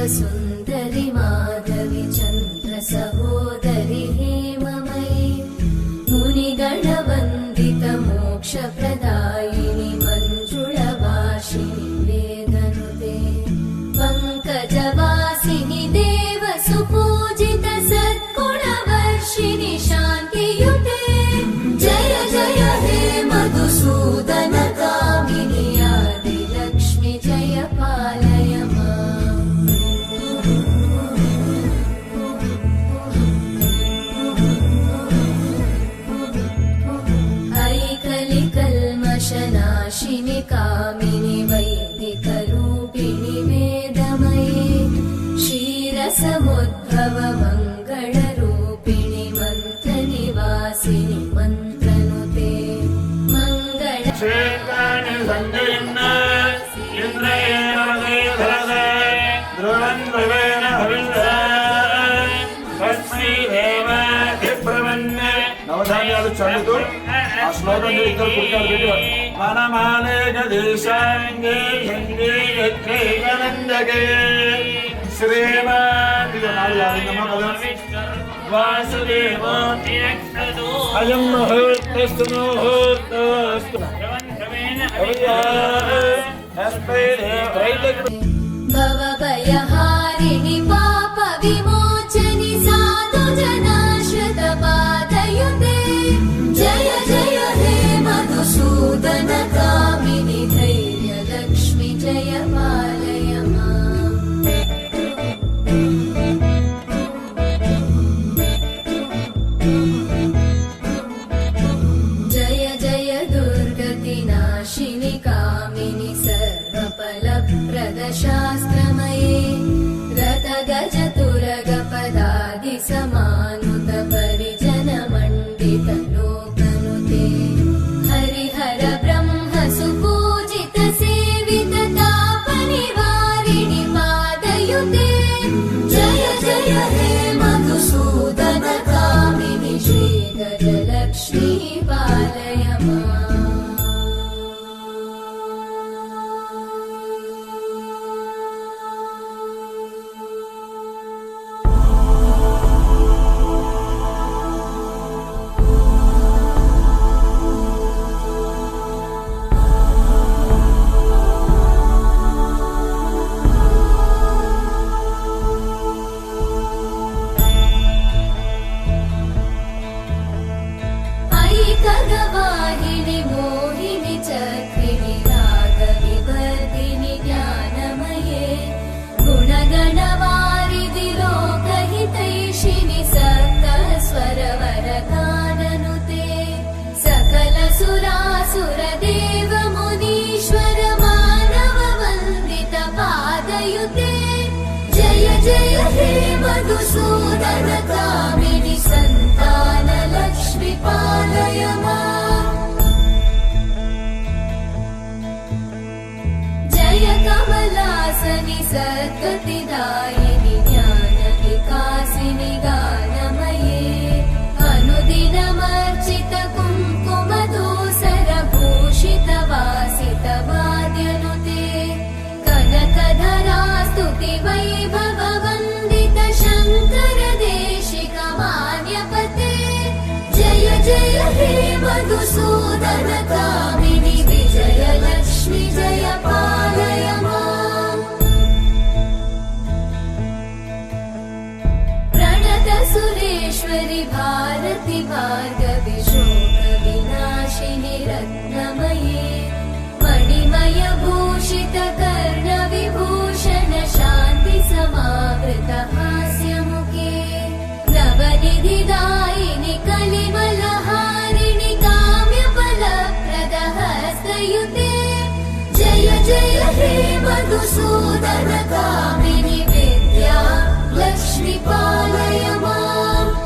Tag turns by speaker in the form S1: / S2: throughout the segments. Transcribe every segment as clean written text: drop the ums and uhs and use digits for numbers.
S1: सुन्दरि माधवी चन्द्र सहोदरि हेममयी मुनिगणवन्दित मोक्षप्रदायिनि मञ्जुळभाषिणि वेदनुते पङ्कजवासिनि देवसुपूजित सद्गुणवर्षिणि शान्तियुते जय जय हे मधुसूदन कामिनि आदिलक्ष्मि जय पालय नाशिनि कामिनि वैदिकरूपिणि वेदमये क्षीरसमुद्भव मङ्गलरूपिणि मन्त्रनिवासिनि मन्त्रनुते मङ्गल
S2: నవధాన్యాలు చల్లుతూ ఆ శ్లోకం ఇద్దరు పుట్టాలు పెట్టి మనమాలే గదేశాంగే సంగీతందకే శ్రీమాన్ వాసుదేవో అయం ముహూర్తస్తు ముహూర్తస్తు
S1: భవభయహారిణి పాప విమోచని సాధు జనాశ్రిత పాదయుతే జయ జయ హే మధుసూదన కామిని ధైర్య లక్ష్మి జయ పాలయ మాం జయ జయ దుర్గతి నాశిని కామిని సర్వఫలప్రద శాస్త్రమయే రత గజ తురగ పదాది సమానుత పరిజన మండిత లోకనుతే హరిహర బ్రహ్మ సుపూజిత సేవిత తాప నివారిణి పాదయుతే జయ జయ హే మధుసూదన కామిని శ్రీ గజలక్ష్మీ పాలయ మాం ऐकगवाहिनि मोहिनि चक्रिणि रागविवर्धिनि ज्ञानमये गुणगणवारिधि लोकहितैषिणि सप्तस्वरवरगाननुते सकल सुरासुर देव मुनीश्वर मानव वन्दित पादयुते जय जय हे मधुसूदन कामिनि विलासिनि सद्गतिदायिनि ज्ञानविकासिनि गानमये अनुदिनमर्चित कुङ्कुमधूसरभूषितवासितवाद्यनुते कनकधरा स्तुति वैभववन्दित शङ्कर देशिकमान्यपते जय जय हे मधुसूदन कामिनि विजयलक्ष्मि जय पालय माम् प्रणत सुरेश्वरि भारति भार्गवि शोकविनाशिनि रत्नमये मणिमय भूषित कर्णविभूषण शान्ति समावृत हास्यमुखे नवनिधिदायिनि कलिमलहारिणि काम्यफलप्रद हस्तयुते जय जय हे मधुसूदन कामिनि विद्या लक्ष्मि पालय माम्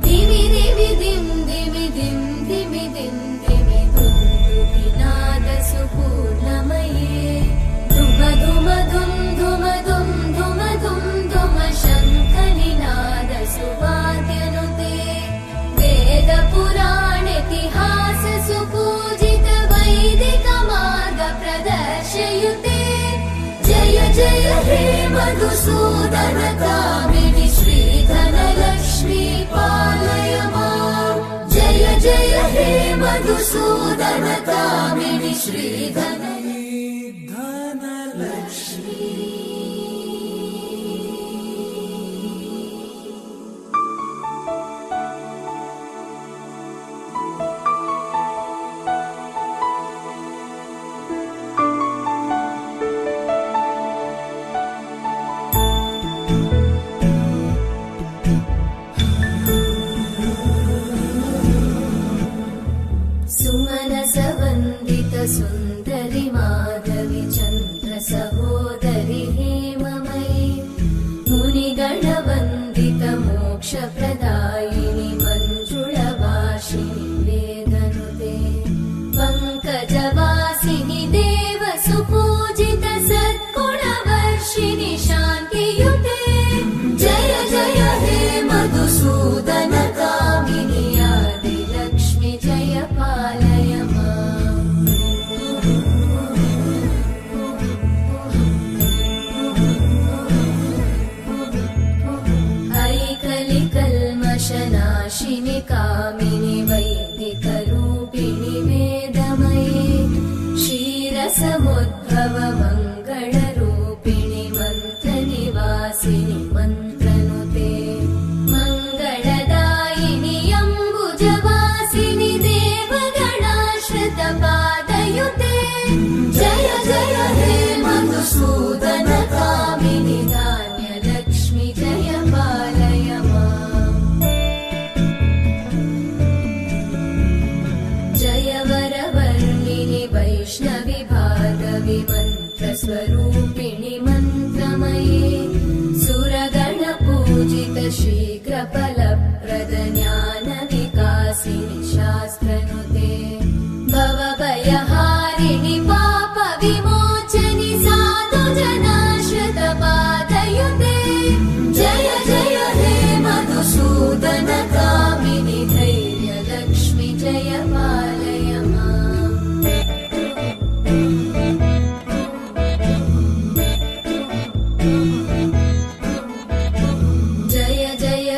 S1: धिमि धिमि धिं धिमि धिं धिमि धिं धिमि धुन्दुभिनाद सुपूर्णमये धुम धुम धुं धुम धुं धुम धुं धुम शङ्खनिनाद सुवाद्यनुते वेद पुराणेतिहास सुपूजित वैदिक मार्ग प्रदर्शयुते जय जय हे मधुसूदन कामिनि श्रीधन लक्ष्मी पालय माम् जय जय हे मधुसूदन कामिनि श्रीधन लक्ष्मी सुमनसवन्दित सुन्दरि माधवि चन्द्र सहोदरि हेममयि मुनिगणवन्दित मोक्षप्रदायिनि मञ्जुळवासिनि वेदनुते पङ्कजवासिनि देव सुपूजित सद्गुणवर्षिणि शान्तियुते जय जय हे मधुसूदन कामिनि आदिलक्ष्मि जय पालय माम् ऐकलिकल्मषनाशिनि कामिनि वैदिकरूपिणि वेदमये क्षीरसमुद्भव मङ्गलरूपिणि मन्त्रनिवासिनि मन्त्रनुते मङ्गलदायिनि अम्बुजवासिनि देवगणाश्रित पादयुते जय जय हे मधुसूदन कामिनि धान्यलक्ष्मि जय पालय माम् जय वरवर्णिनि वैष्णवि भार्गवि मन्त्रस्वरूपिणि मन्त्रमये सुरगणपूजित शीघ्रफलप्रद ज्ञानविकासिनि शास्त्रनुते भवभयहारिणि पापविमोचनि साधुजनाश्रित पादयुते जय जय हे मधुसूदन कामिनि धैर्यलक्ष्मि जय पालय माम् जय जय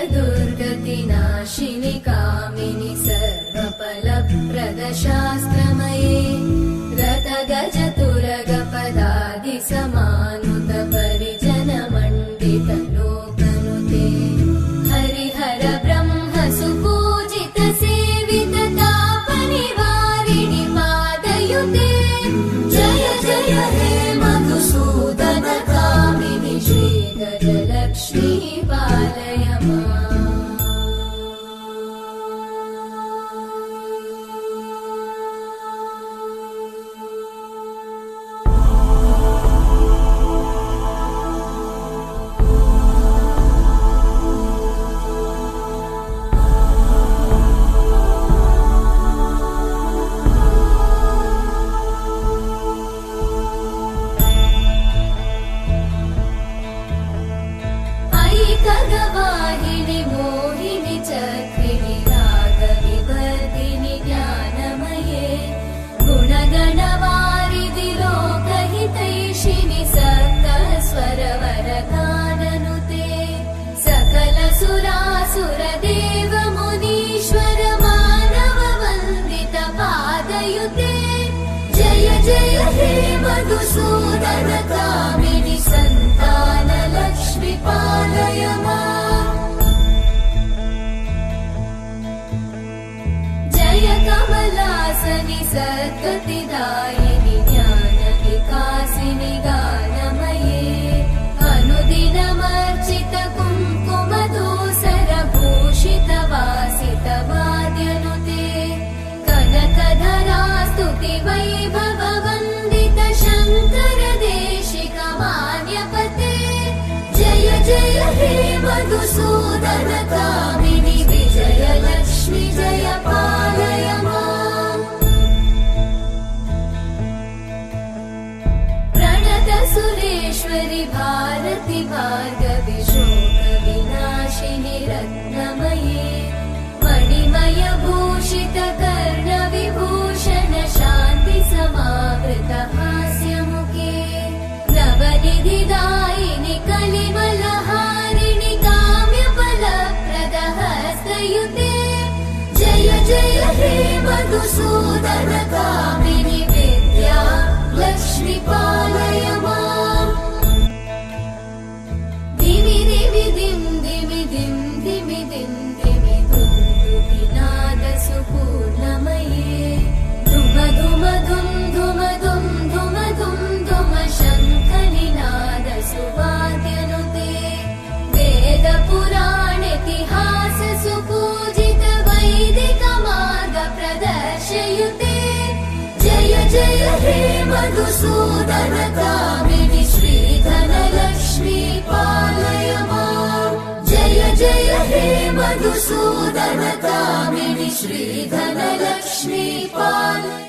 S1: खगवाहिनि मोहिनि चक्रिणि रागविवर्धिनि ज्ञानमये गुणगणवारिधि लोकहितैषिणि सप्तस्वरवरगाननुते सकल सुरासुरदेव मुनीश्वर मानव वन्दित पादयुते जय जय हे मधुसूदन कामिनि सन्तान लक्ष्मी पालय माम् जय कमलासनि सद्गतिदायिनि ज्ञान विकासिनि गानमये अनुदिनमर्चित कुङ्कुमधूसर भूषित वासित वाद्यनुते कनकधरा स्तुति वैभव वन्दित शङ्कर देशिक मान्यपते जय जय हे मधुसूदन कामिनि विजय लक्ष्मी जय पालय माम् प्रणत सुरेश्वरि भारति भार्गवि शोक विनाशिनि रत्नमये मणिमय भूषित कर्ण विभूषण शान्ति समावृत हास्यमुखे नवनिधिदायिनि कलिमलहारिणि काम्यफलप्रद हस्तयुते जय जय हे मधुसूदन कामिनि विद्या लक्ष्मी पालय माम् धिमि धिमि धिं धिमि धिं धिमि धिं धिमि धुन्दुभिनाद सुपूर्णमये धुम धुम धुम धुम धुम धुम धुम धुम शङ्खनिनाद सुवाद्यनुते वेद पुराणेतिहास सुपूजित वैदिक मार्ग प्रदर्शयुते जय जय हे मधुसूदन कामिनि श्रीधन लक्ष्मी पालय माम् जय जय हे मधुसूदन कामिनि श्रीधन लक्ष्मी पालय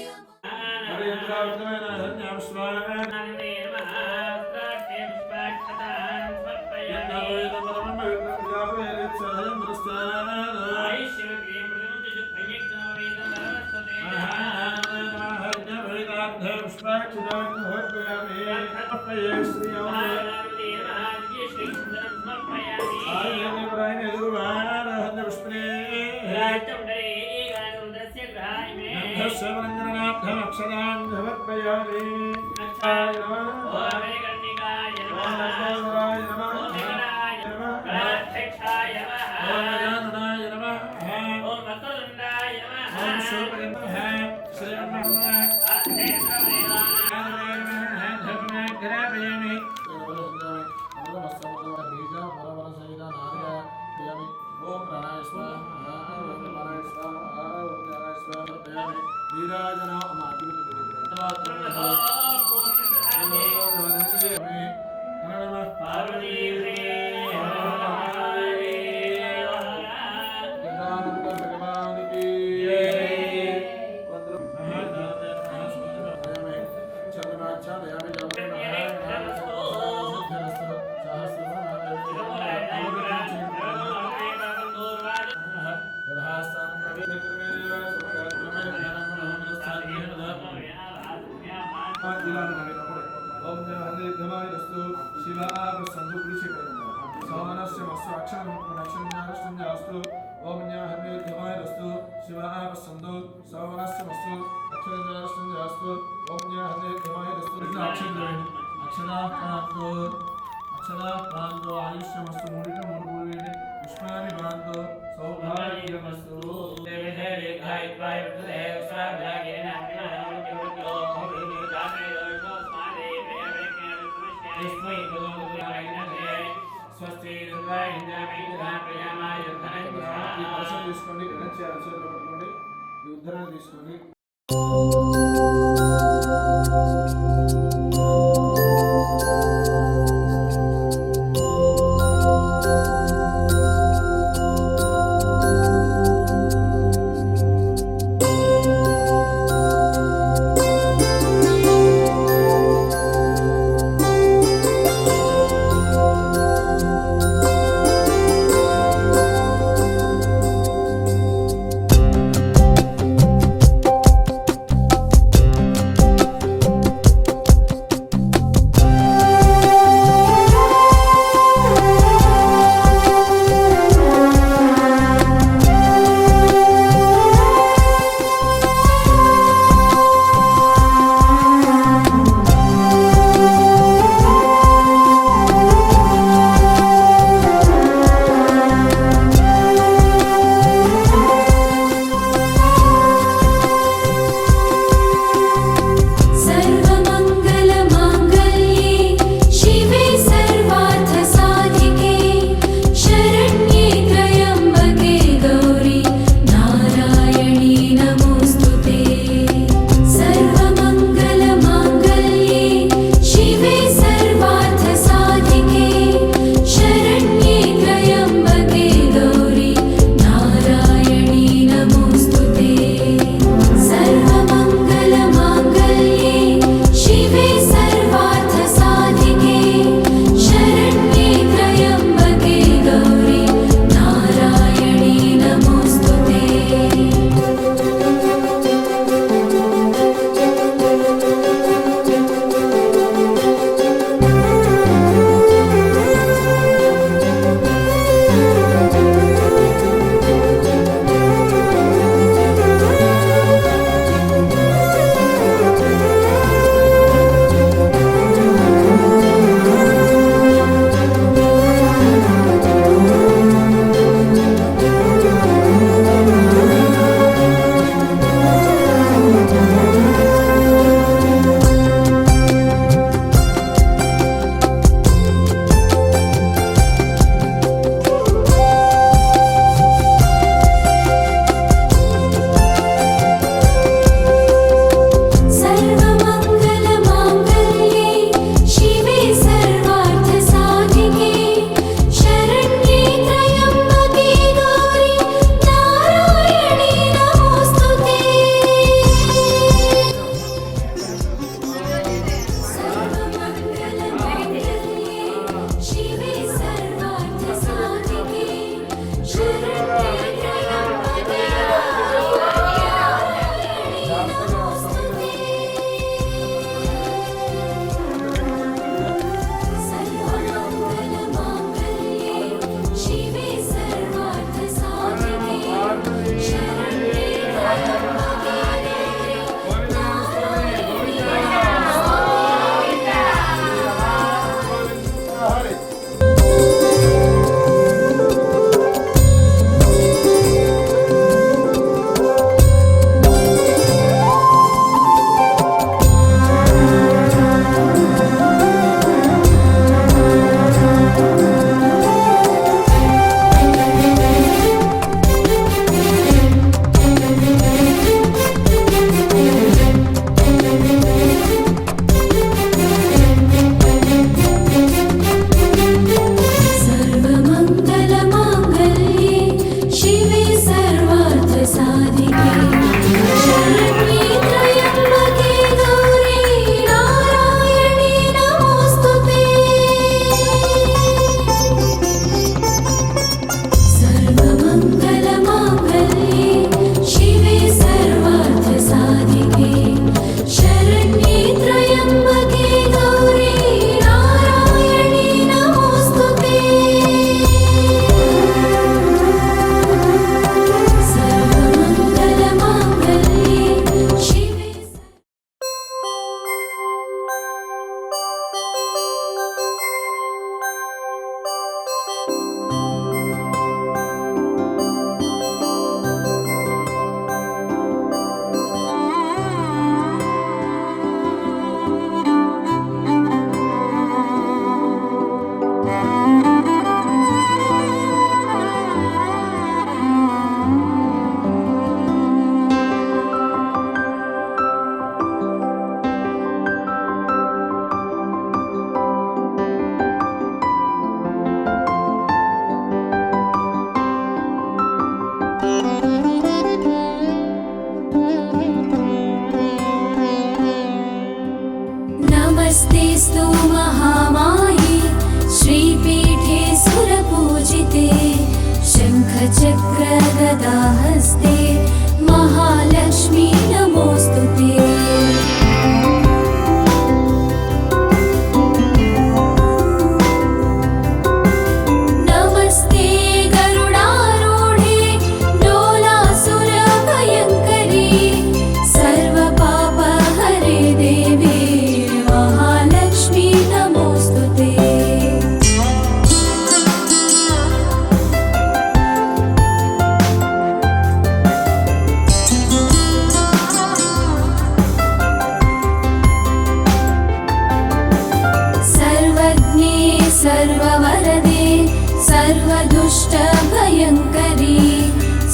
S1: भयङ्करी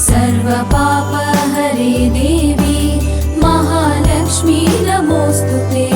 S1: सर्वपापहरे देवी महालक्ष्मी नमोऽस्तुते।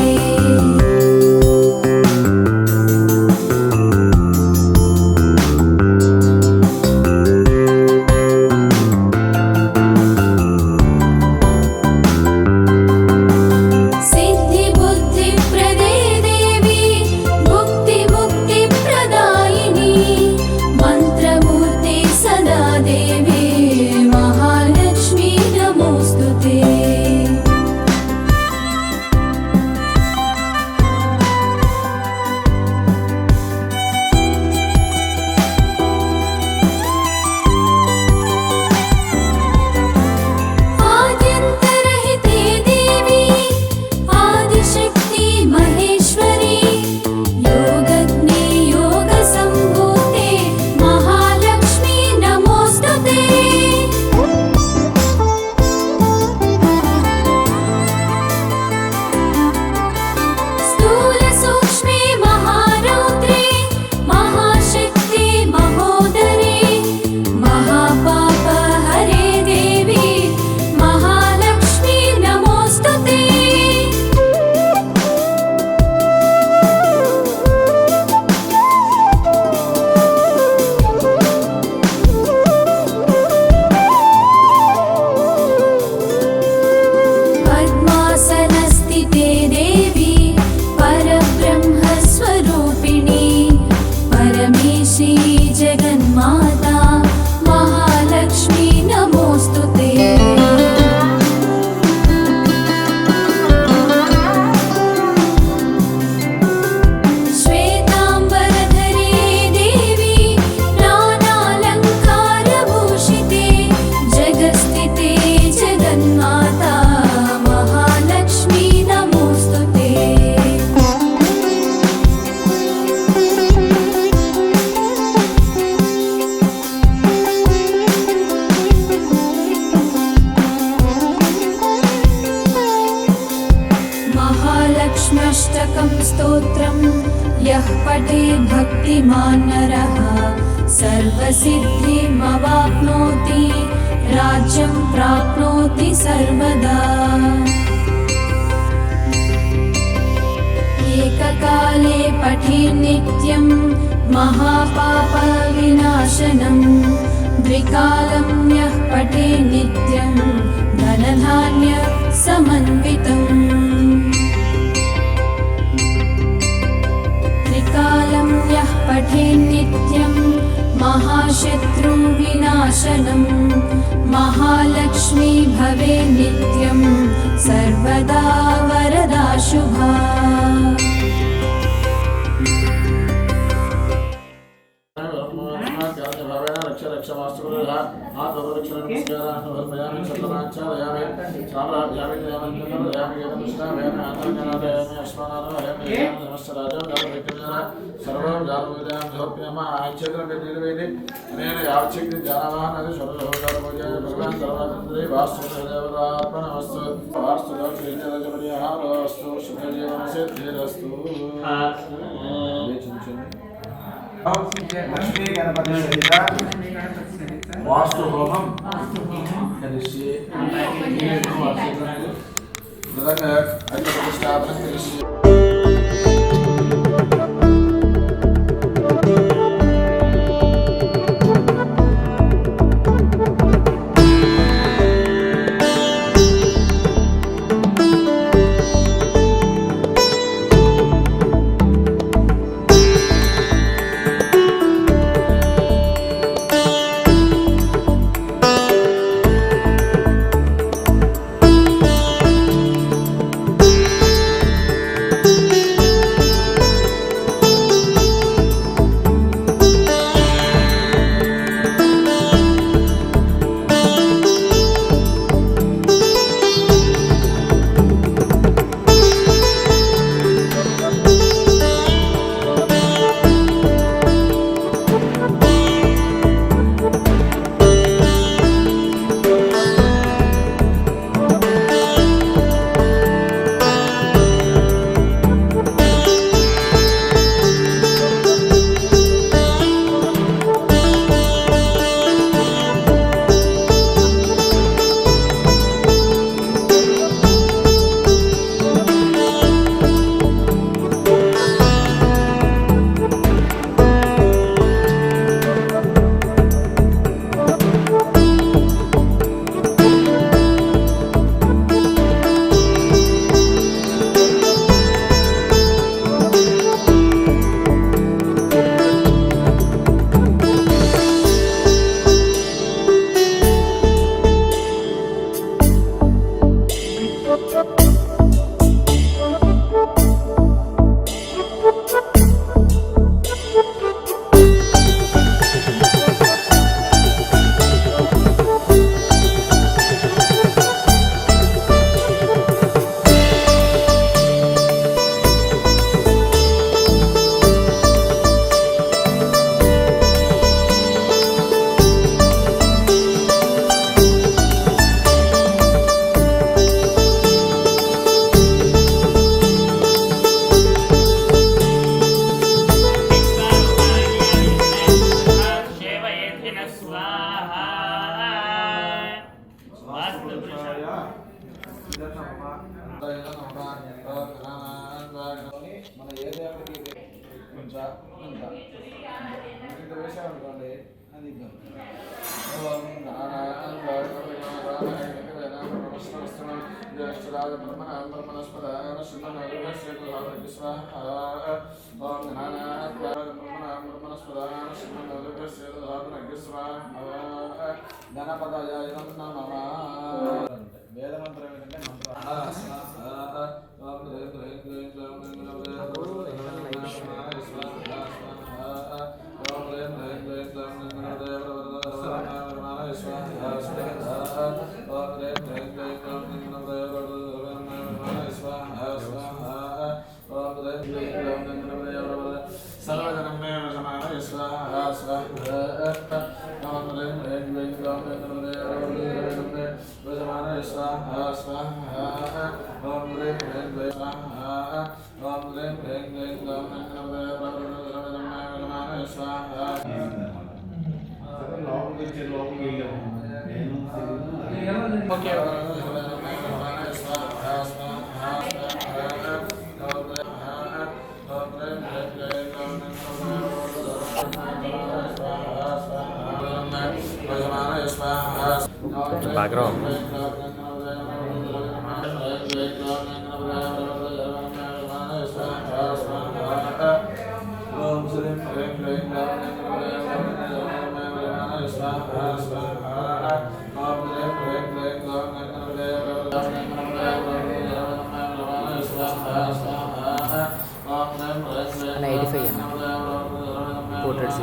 S1: महालक्ष्म्यष्टकं स्तोत्रं यः पठे भक्तिमान् नरः सर्वसिद्धिमवाप्नोति राज्यं प्राप्नोति सर्वदा। एककाले पठे नित्यं महापापविनाशनं द्विकालं यः पठे नित्यं धनधान्यसमन्वितम्। त्रिकालं यः पठे नित्यं महाशत्रुविनाशनं महालक्ष्मी भवे नित्यं सर्वदा वरदा शुभा।
S2: లక్ష్మీ గణపతి వాస్తు హోమం కలిసి ప్రతిష్టాపన కలిసి
S3: स्वाहा
S4: మన ఏరియాకి కొంచెం వేసామనుకోండి అది గణపదయ వేదమంత్రం ఏంటంటే
S5: background. And 85 portraits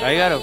S5: అయ్యగారు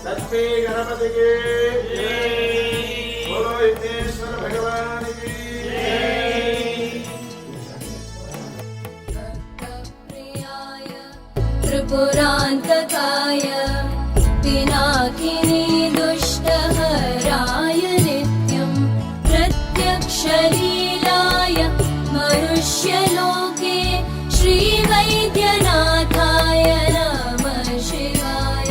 S2: लक्ष्मी गणपति की बोलो विघ्नेश्वर भगवान की
S1: त्रिपुरान्तकाय पिनाकिनी दुष्टहराय नित्यं प्रत्यक्षलीलाय मनुष्यलोके श्रीवैद्यनाथाय नमः शिवाय।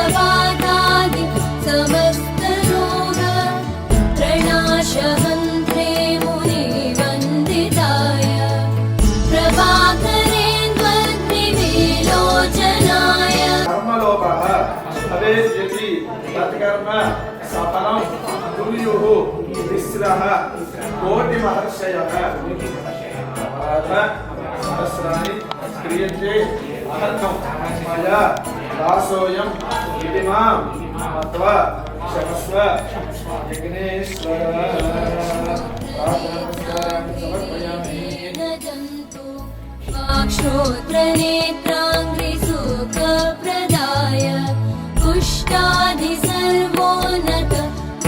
S1: प्रभूतवादादि समस्तरोग प्रणाशहन्त्रे मुनिवन्दिताय प्रभाकरेन्द्वग्निविलोचनाय।
S2: कर्मलोभः भवेद्यदि तत्कर्म सफलं कुर्युः तिस्रः कोटिमहर्षयः सहस्राणि क्रियन्ते अहर्कं मया दासोऽयम् इति मां मत्वा क्षमस्व विघ्नेश्वर। समर्पयामि। श्रोत्रनेत्राङ्घ्रिसुखप्रदाय पुष्टादिसर्वोन्नत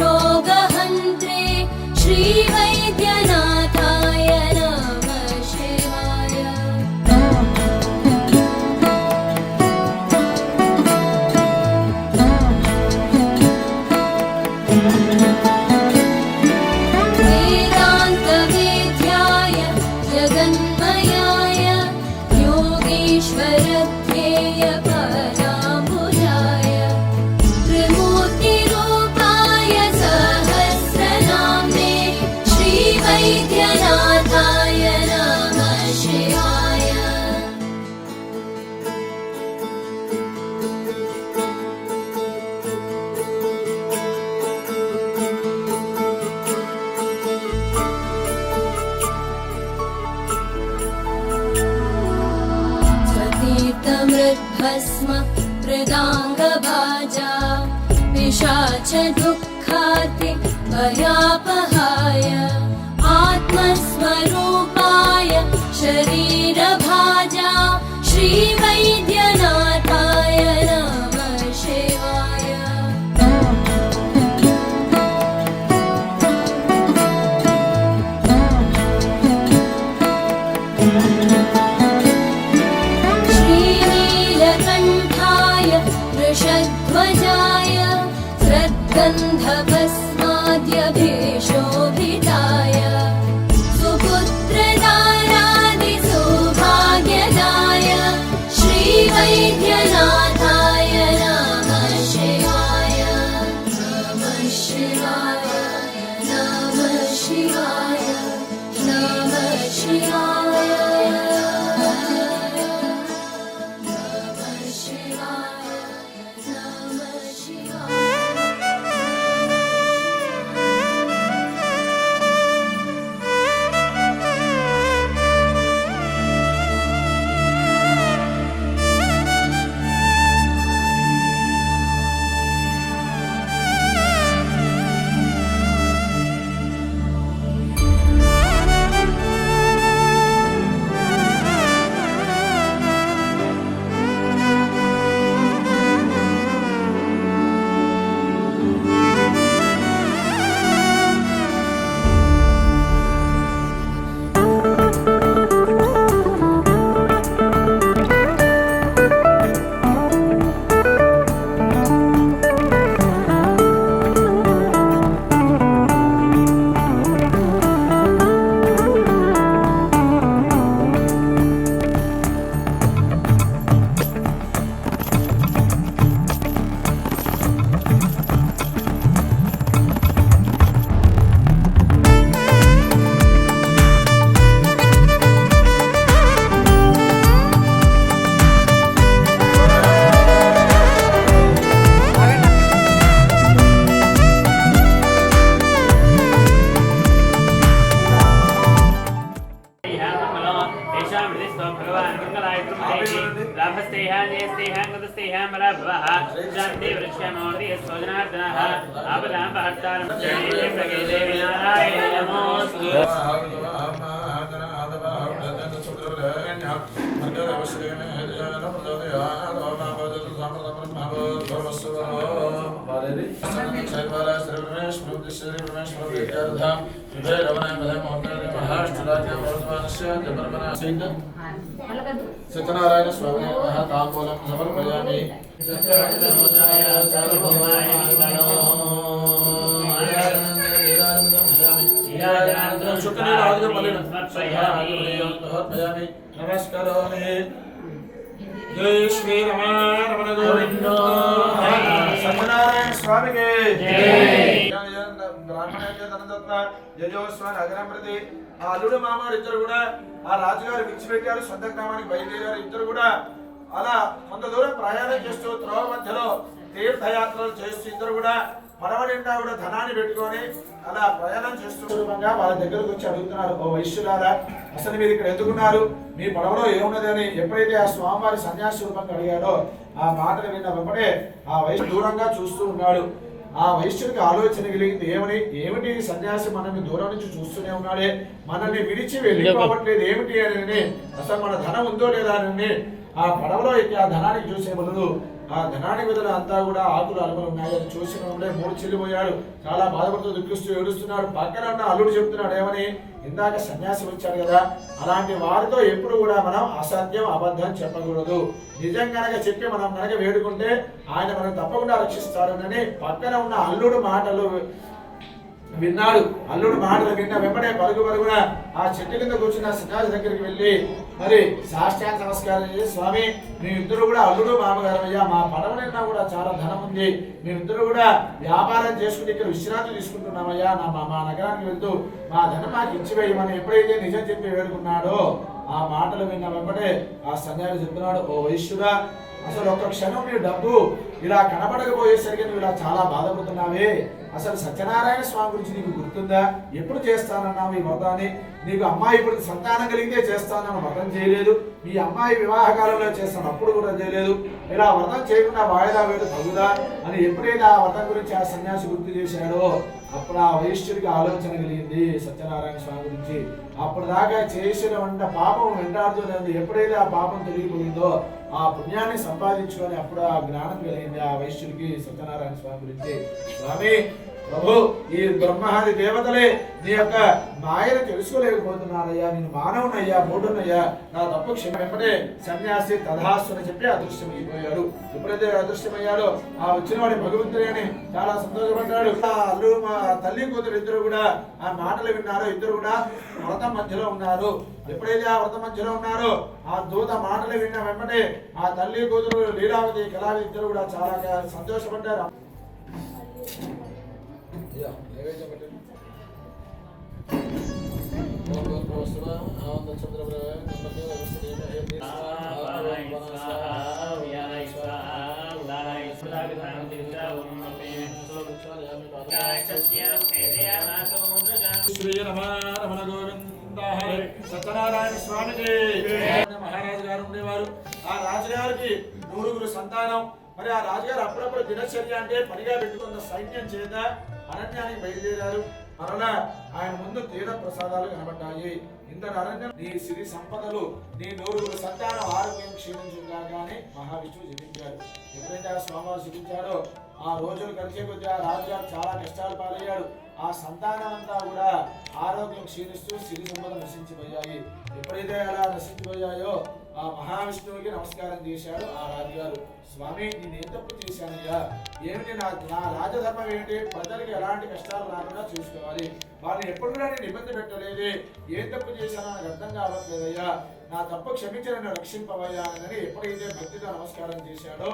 S2: रोगहन्त्रे श्रीवैद्यनाथाय नमः शिवाय। वेदान्तवेद्याय जगन्मयाय योगीश्वरध्येय पराम्बुजाय त्रिमूर्तिरूपाय सहस्रनाम्ने श्रीवैद्यनाथाय नमः शिवाय। स्वतीर्थमृद्भस्म मृदाङ्गभाजा पिशाचदुःखाति भयापहाय आत्मस्वरूपाय शरीरभाजा श्रीवैद्यनाथाय नमः शिवाय। श्रीनीलकण्ठाय वृषध्वजाय श्रद्गन्धभस्माद्यभीषो
S4: సత్యనారాయణ స్వామి తాంబూలం సమర్పయామి. నమస్కారామి. జై శ్రీ రమణ గోవింద. సత్యనారాయణ స్వామికి జయోస్వామి అగ్రం ప్రతి. ఆ అల్లుడు మామగారు ఇద్దరు కూడా ఆ రాజుగారు విడిచిపెట్టారు, సొంత గ్రామానికి బయలుదేరారు. ఇద్దరు కూడా అలా కొంత దూరం ప్రయాణం చేస్తూ త్రోవ మధ్యలో తీర్థయాత్రలు చేస్తూ ఇద్దరు కూడా పడవ నిండా కూడా ధనాన్ని పెట్టుకొని అలా ప్రయాణం చేస్తూ వాళ్ళ దగ్గరకు వచ్చి అడుగుతున్నారు, ఓ వైశ్యులారా, అసలు మీరు ఇక్కడ ఎందుకున్నారు, మీ పడవలో ఏమున్నది అని. ఎప్పుడైతే ఆ స్వామివారి సన్యాసి రూపంగా అడిగాడో ఆ మాటలు విన్న వెంబడే ఆ వైశ్యుడు దూరంగా చూస్తూ ఉన్నాడు. ఆ వైశ్యుడికి ఆలోచన కలిగింది, ఏమిటి సన్యాసి మనల్ని దూరం నుంచి చూస్తూనే ఉన్నాడే, మనల్ని విడిచి వెళ్ళిపోవట్లేదు ఏమిటి అని. అసలు మన ధనం ఉందో లేదా అని ఆ పడవలో ఎక్కి ఆ ధనానికి చూసే బదులు ఆ ధనానికి బదులు అంతా కూడా ఆకులు అలుగులు ఉన్నాయి అని చూసిన మూడు చెల్లిపోయాడు. చాలా బాధపడుతూ దుఃఖిస్తూ ఏడుస్తున్నాడు. పక్కన ఉన్న అల్లుడు చెప్తున్నాడు ఏమని, ఇందాక సన్యాసి వచ్చాడు కదా, అలాంటి వారితో ఎప్పుడు కూడా మనం అసత్యం అబద్ధం చెప్పకూడదు. నిజం కనుక చెప్పి మనం కనుక వేడుకుంటే ఆయన మనం తప్పకుండా రక్షిస్తాడు అని పక్కన ఉన్న అల్లుడు మాటలు విన్నాడు. అల్లుడు మాటలు విన్న వెంబడే పరుగున ఆ చెట్టు కింద కూర్చున్న సన్యాసి దగ్గరికి వెళ్ళి మరి సాష్టాంగ నమస్కారం చేసి, స్వామి మేమిద్దరు కూడా అల్లుడు మామగారు అయ్యా, మా పడవ నిన్నా కూడా చాలా ధనం ఉంది, మేమిద్దరు కూడా వ్యాపారం చేసుకుని ఇక్కడ విశ్రాంతి తీసుకుంటున్నామయ్యా, మా నగరానికి వెళ్తూ మా ధనం మాకు ఇచ్చివేయమని ఎప్పుడైతే నిజం చెప్పి వేడుకున్నాడో ఆ మాటలు విన్న వెంబడే ఆ సన్యాసి చెప్తున్నాడు, ఓ వైశ్యుడా, అసలు ఒక్క క్షణం నీ డబ్బు ఇలా కనబడకపోయేసరికి నువ్వు ఇలా చాలా బాధపడుతున్నావే, అసలు సత్యనారాయణ స్వామి గురించి నీకు గుర్తుందా, ఎప్పుడు చేస్తానన్నావు ఈ వ్రతాన్ని, నీకు అమ్మాయి ఇప్పుడు సంతానం కలిగితే చేస్తానన్న వ్రతం చేయలేదు, మీ అమ్మాయి వివాహ కాలంలో చేస్తాను అప్పుడు కూడా చేయలేదు, ఇలా వ్రతం చేయకుండా వాయిదా వేడు తగుదా అని ఎప్పుడైతే ఆ వ్రతం గురించి ఆ సన్యాసి గుర్తు చేశాడో అప్పుడు ఆ వైశ్యుడికి ఆలోచన కలిగింది సత్యనారాయణ స్వామి గురించి. అప్పుడు దాకా చేసిన వంట పాపం వెంటాడుతూనే ఎప్పుడైతే ఆ పాపం తొలగిపోయిందో ఆ పుణ్యాన్ని సంపాదించుకొని అప్పుడు ఆ జ్ఞానం కలిగింది ఆ వైశ్యుడికి సత్యనారాయణ స్వామి గురించి. స్వామి ప్రభు, ఈ బ్రహ్మాది దేవతలే నీ యొక్క మాయను తెలుసుకోలేకపోతున్నారయ్యా, నేను మానవునయ్యా, మూఢునయ్యా, నా తప్పు క్షమింపడే సన్యాసి తథాస్తు అని చెప్పి అదృశ్యమైపోయాడు. ఎప్పుడైతే అదృశ్యమయ్యాడో ఆ వచ్చిన వాడి భగవంతుని అని చాలా సంతోషపడ్డాడు. అల్లు మా తల్లి కూతురు ఇద్దరు కూడా ఆ మాటలు విన్నారు. ఇద్దరు కూడా వ్రతం మధ్యలో ఉన్నారు. ఎప్పుడైతే ఆ వ్రతం మధ్యలో ఉన్నారో ఆ దూత మాటలు విన్న వెంబడే ఆ తల్లి కూతురు లీలావతి కళావతి ఇద్దరు కూడా చాలా సంతోషపడ్డారు. శ్రీ రమణ గోవింద. సత్యనారాయణ స్వామికి మహారాజు గారు ఉండేవారు. ఆ రాజుగారికి 9 సంతానం. మరి ఆ రాజుగారు అప్పుడప్పుడు దినచర్య అంటే పనిగా పెట్టుకున్న సైన్యం చేత అరణ్యానికి బయలుదేరారు. మరలా ఆయన ముందు తీర ప్రసాదాలు కనబడ్డాయి. ఇంతటి అరణ్యం నీ సిరి సంపదలు, నీ 9 సంతానం ఆరోగ్యం క్షీణించుగానే మహావిష్ణువు జపించారు. ఎప్పుడైతే ఆ స్వామివారు జపించారో ఆ రోజులు గడిచే కొద్దీ ఆ రాజుగారు చాలా కష్టాలు పాలయ్యాడు. ఆ సంతానం అంతా కూడా ఆరోగ్యం క్షీణిస్తూ సిరి సంపదలు నశించిపోయాయి. ఎప్పుడైతే అలా నశించిపోయాయో ఆ మహావిష్ణువుకి నమస్కారం చేశాడు ఆ రాజుగారు. స్వామి, నేను ఏం తప్పు చేశానయ్యా, ఏమిటి నా రాజధర్మం ఏమిటి, ప్రజలకు ఎలాంటి కష్టాలు రాకుండా చూసుకోవాలి, వారిని ఎప్పుడు కూడా నేను ఇబ్బంది పెట్టలేదే, ఏం తప్పు చేశానో నాకు అర్థం కావట్లేదయ్యా, నా తప్పు క్షమించి నన్ను రక్షింపవయ్యా అని ఎప్పుడైతే భక్తితో నమస్కారం చేశాడో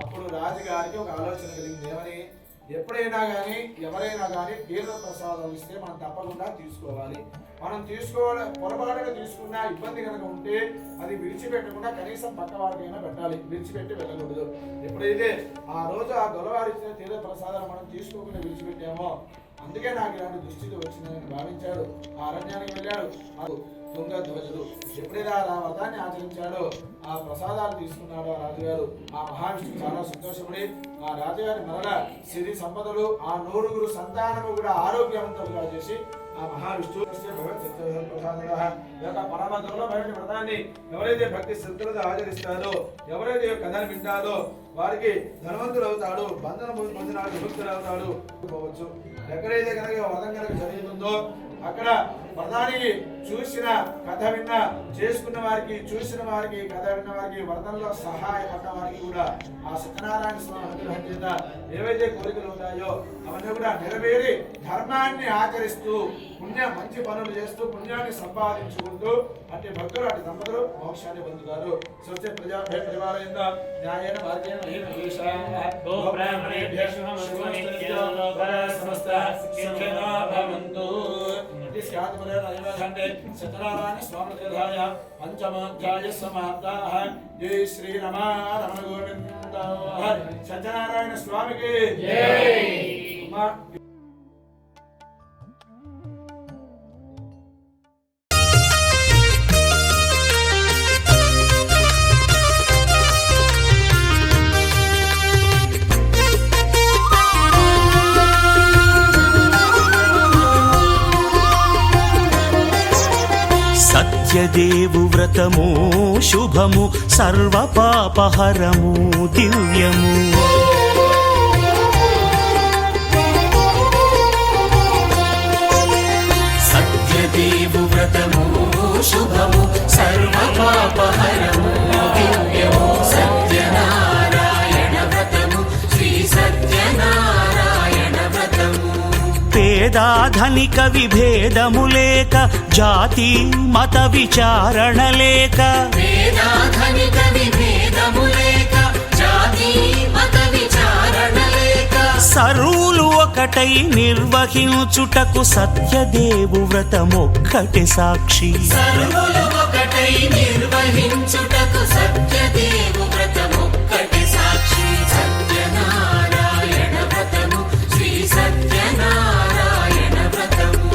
S4: అప్పుడు రాజుగారికి ఒక ఆలోచన కలిగింది. ఏమని, ఎప్పుడైనా కానీ ఎవరైనా కానీ తీర్థ ప్రసాదం ఇస్తే మనం తప్పకుండా తీసుకోవాలి. మనం పొరపాటుగా తీసుకున్నా ఇబ్బంది కనుక ఉంటే అది విడిచిపెట్టకుండా కనీసం పక్కవాడికైనా పెట్టాలి, విడిచిపెట్టి వెళ్ళకూడదు. ఎప్పుడైతే ఆ రోజు ఆ గొలవారు ఇచ్చిన తీర్థ ప్రసాదాలు మనం తీసుకోకుండా విడిచిపెట్టామో అందుకే నాకు ఇలాంటి దుస్థితి వచ్చిందని భావించాడు. ఆ అరణ్యానికి వెళ్ళాడు. తుంగ ధ్వజుడు ఎప్పుడైతే ఆ వ్రతాన్ని ఆచరించాడో, ఆ ప్రసాదాలు తీసుకున్నాడు ఆ రాజుగారు. ఆ మహావిష్ణువు చాలా సంతోషపడి ఆ రాజుగారి మరల సిరి సంపదలు, ఆ 9 సంతానము కూడా ఆరోగ్యవంతులుగా చేసి ఆ మహావిష్ణువు పరమ దుర్లభమైన వ్రతాన్ని ఎవరైతే భక్తి శ్రద్ధలతో ఆచరిస్తారో, ఎవరైతే కథను వింటారో వారికి ధనవంతుడు అవుతాడు, బంధన పొందినాడు, విముక్తుడు అవుతాడు. పోవచ్చు. ఎక్కడైతే కనుక వ్రతం కనుక జరుగుతుందో అక్కడ వ్రతానికి చూసిన కథ విన్న చేసుకున్న వారికి, చూసిన వారికి, కథ విన్న వారికి, వ్రతంలో సహాయపడ్డ వారికి కూడా ఆ సత్యనారాయణ స్వామి అనుగ్రహం చేత ఏవైతే కోరికలు ఉంటాయో అవన్నీ కూడా నెరవేరి ధర్మాన్ని ఆచరిస్తూ మంచి పనులు చేస్తూ పుణ్యాన్ని సంపాదించుకుంటూ అట్టి భక్తులు, అట్టి దంపతులు మోక్షాన్ని పొందుతారు. స్వస్తి ప్రజాపరివారేణ న్యాయేన మార్గేణ సత్యనారాయణ స్వామి తీర్థాయ పంచమాధ్యాయ సమాప్తాః. జై శ్రీ రమణ గోవింద. సత్యనారాయణ స్వామికి జై.
S3: సత్యదేవు వ్రతము శుభము, సర్వ పాపహరము దివ్యము. సత్యదేవు వ్రతము శుభము, సర్వ పాపహరము దివ్యము. సత్యనారాయణ వ్రతము, శ్రీ సత్యనారాయణ వ్రతము. పేదాధనిక విభేదము లేక, జాతి మత విచారణ లేక. పేదాధనిక విభేదము లేక, జాతి మత విచారణ లేక. సర్వులు ఒకటై నిర్వహించుటకు సత్యదేవు వ్రతమొక్కటి సాక్షి. సర్వులు ఒకటై నిర్వహించుటకు సత్యదేవు వ్రతమొక్కటి సాక్షి. సత్యనారాయణ వ్రతము, శ్రీ సత్యనారాయణ వ్రతము.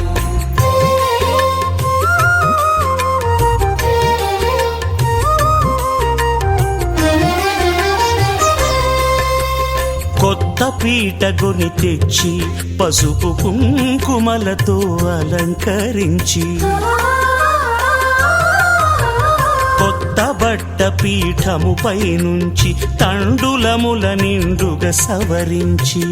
S3: కొత్త పీటగొని తెచ్చి పసుపు కుంకుమలతో అలంకరించి, కొత్త బట్ట పీఠముపై నుంచి తండులముల నిండుగా సవరించి,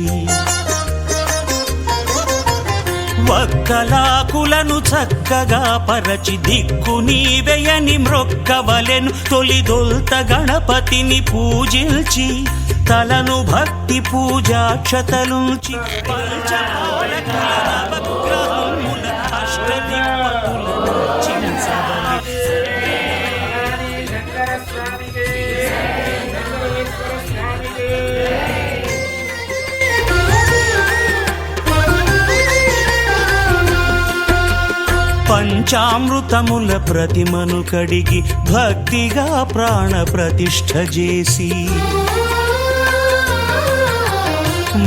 S3: వక్కలాకులను చక్కగా పరచి దిక్కు నీవెయని మ్రొక్కవలెను. తొలిదొల్త గణపతిని పూజించి తలను భక్తి పూజాక్షతలుంచి, పంచపాలకుల నవగ్రహముల అష్టదిక్పతులను చించవలె. పంచామృతముల ప్రతిమను కడిగి భక్తిగా ప్రాణ ప్రతిష్ఠ చేసి,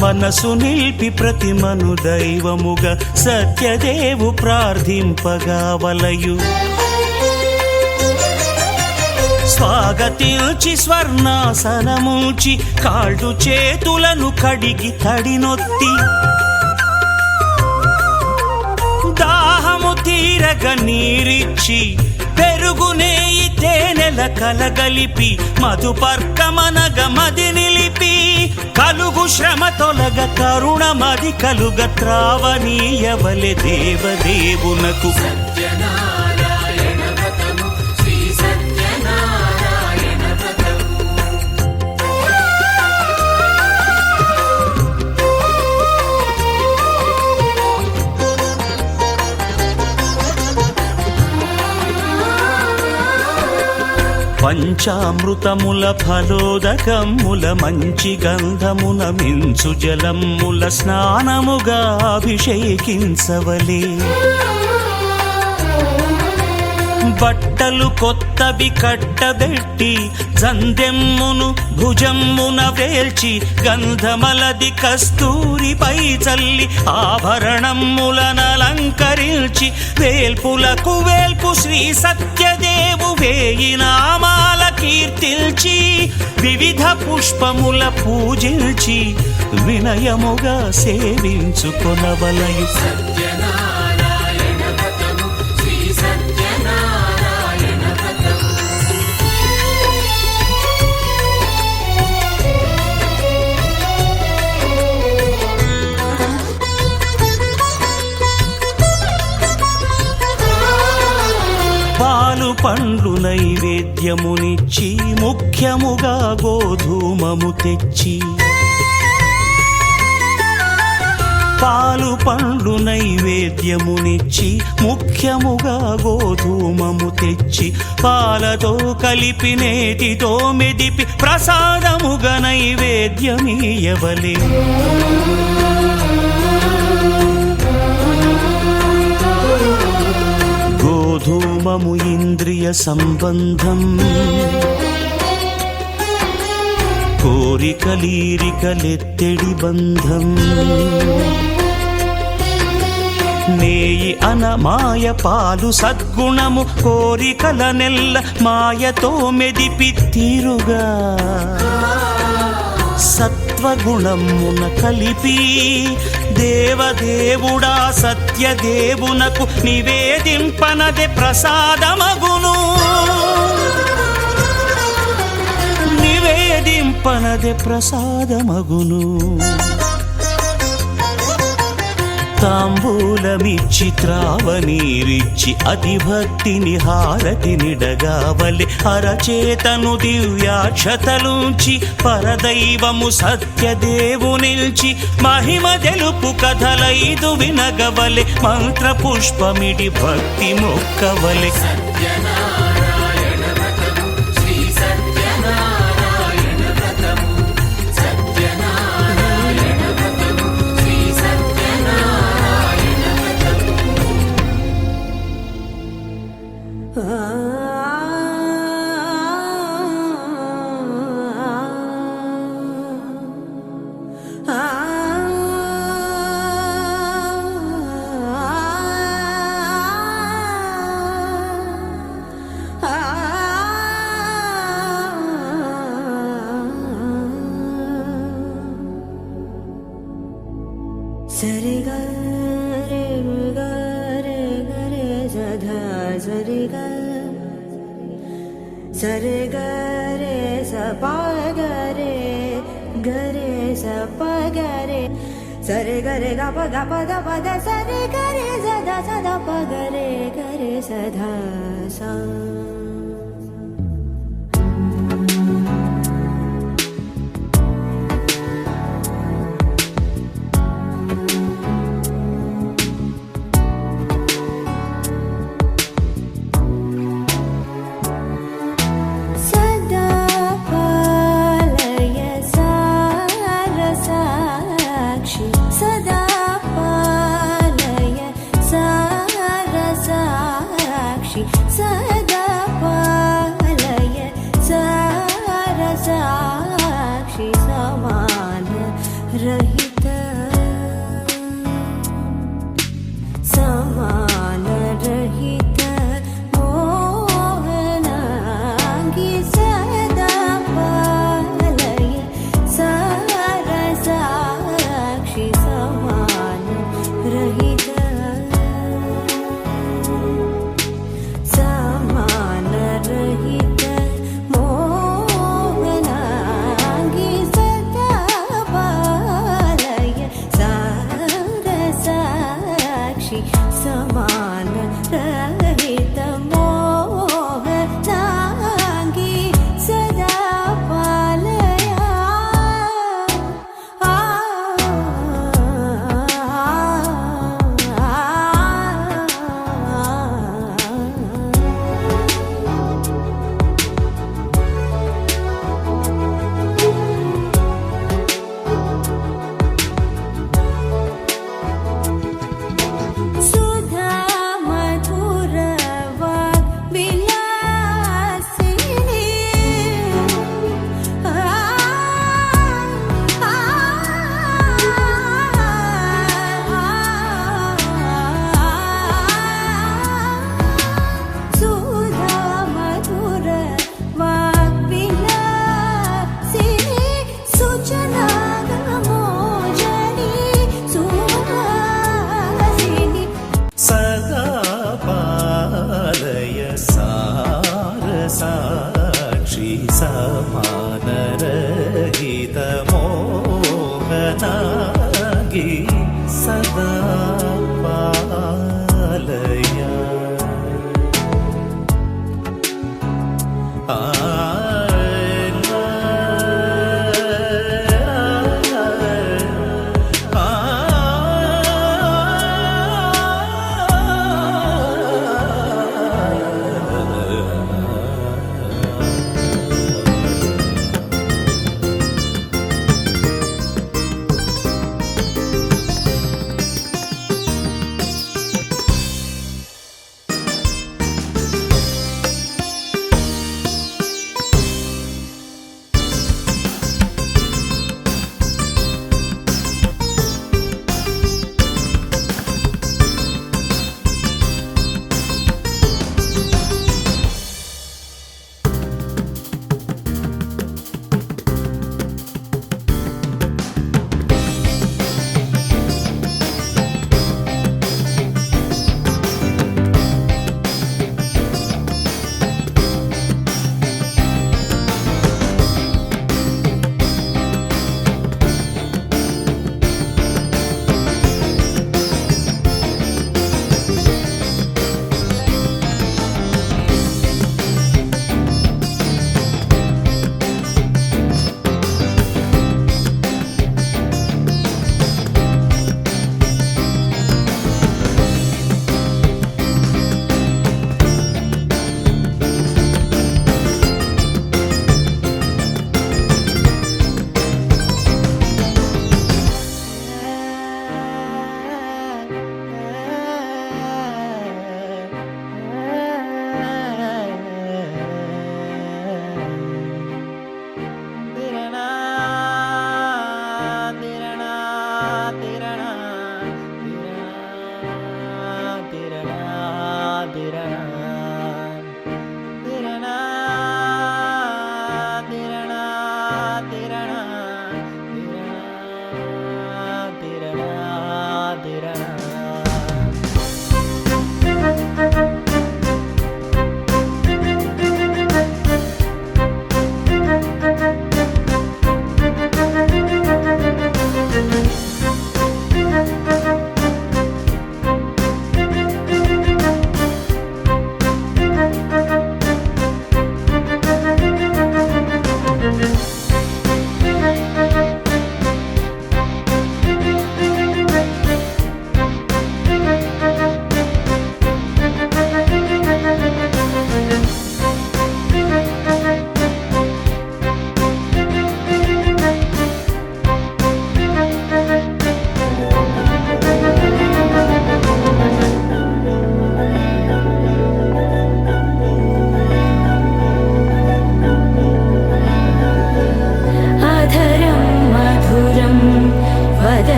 S3: మనసు నిలిపి ప్రతిమను దైవముగా సత్యదేవు ప్రార్థింపగా వలయు. స్వాగతించి స్వర్ణాసనముంచి కాళ్ళు చేతులను కడిగి తడినొత్తి, దాహము తీరగ నీరిచ్చి పెరుగు నెయ్యి తేనెల కలగలిపి, మధుపర్కమనగ మది నిలిపి, కలుగు శ్రమ తొలగ కరుణ మది కలుగ త్రావనీయవలె దేవదేవునకు. సత్యనారాయణ వ్రతము, శ్రీ సత్యనారాయణ వ్రతము. పంచామృతముల ఫలోదకముల మంచి గంధమున మించు జలముల స్నానముగా అభిషేకించవలే. బట్టలు కొత్తవి కట్టబెట్టి జందెమ్మును భుజమ్మున వేల్చి గంధమలది కస్తూరిపై చల్లి ఆభరణములనలంకరించి వేల్పులకు వేల్పు శ్రీ సత్యదేవు వేయి నామాల కీర్తిల్చి వివిధ పుష్పముల పూజించి వినయముగా సేవించుకొనవలయు. పాలు పండ్లు నైవేద్యమునిచ్చి ముఖ్యముగా గోధూమము తెచ్చి పాలు పండ్లు నైవేద్యమునిచ్చి ముఖ్యముగా గోధూమము తెచ్చి పాలతో కలిపి నేతితో మెదిపి ప్రసాదముగా నైవేద్యమీయవలే. గోధూమము ఇంద్రియ సంబంధం కోరికలీరికలెత్తెడి బంధం. నేయి అనమాయ పాలు సద్గుణము కోరికల నెల్ల మాయతో మెదిపి తీరుగా సత్వగుణమున కలిపి దేవదేవుడా సత్యదేవునకు నివేదింపనదే ప్రసాదమగును. నివేదింపనదే ప్రసాదమగును. తాంబూలమిచ్చి త్రావనీరిచ్చి అతిభక్తిని హారతినిడగావలె. అరచేతను దివ్యాక్షతలుంచి పరదైవము సత్యదేవునిల్చి మహిమ తెలుపు కథలైదు వినగవలె. మంత్ర పుష్పమిడి భక్తి మొక్కవలె.
S6: సరి గరే గరే గరే సధా సరి సరి గరే సప గరే గరే సప గరే సరి గరే గప గప దప ద సరి గరే సదా సదా ప గరే గరే సధా సా. సదా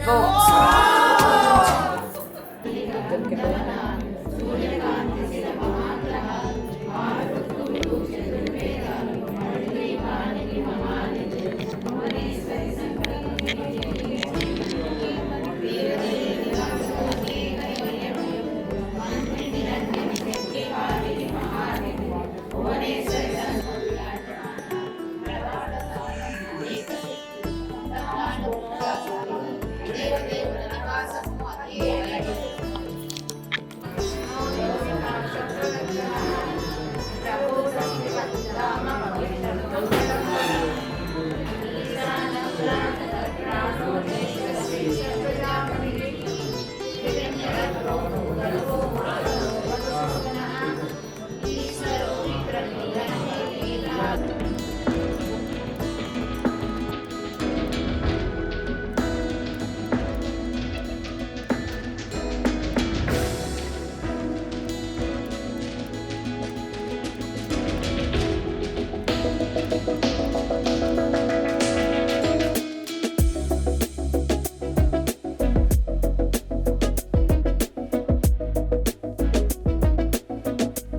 S5: Go.